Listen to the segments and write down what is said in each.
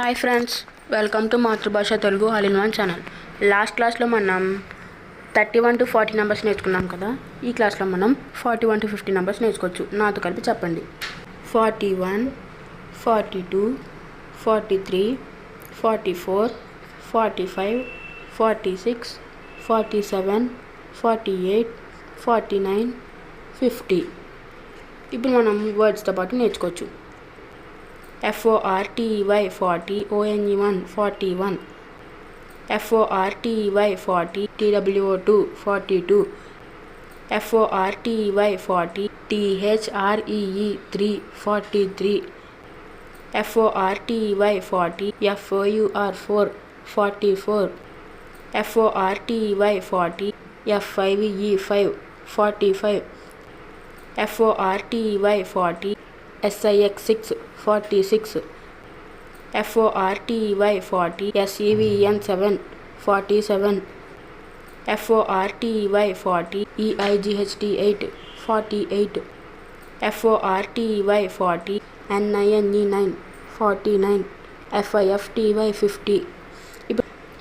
Hi friends, welcome to మాతృభాష Telugu all in one channel. Last క్లాస్లో మనం 31 to 40 నెంబర్స్ నేర్చుకున్నాం కదా. ఈ క్లాస్లో మనం 41 to 50 నెంబర్స్ నేర్చుకోవచ్చు. నాతో కలిపి చెప్పండి. 41, 42, 43, 44, 45, 46, 47, 48, 49, 50. ఇప్పుడు మనం వర్డ్స్తో పాటు నేర్చుకోవచ్చు. FORTY 40, ONE 41, FORTY 40, TWO2 42, FORTY 40, THREE 3 43, FORTY 40, FOUR 4 44, FORTY 40, F5E 5 45, FORTY 40, SIX 6 46, FORTY 40, SEVN 7 47, FORTY 40, EIGHT 8 48, FORTY 40, NINE 9 49, FIFTY 50.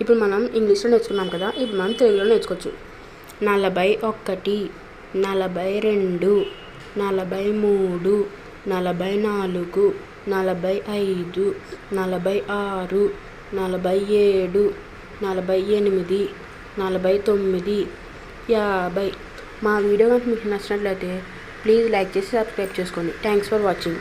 ఇప్పుడు మనం ఇంగ్లీష్లో నేర్చుకున్నాం కదా. ఇప్పుడు మనం తెలుగులో నేర్చుకోవచ్చు. 41, 42, 43, 44, 45, 46, 47, 48, 49, 50. మా వీడియో కనుక మీకు నచ్చినట్లయితే ప్లీజ్ లైక్ చేసి సబ్స్క్రైబ్ చేసుకోండి. Thanks for watching.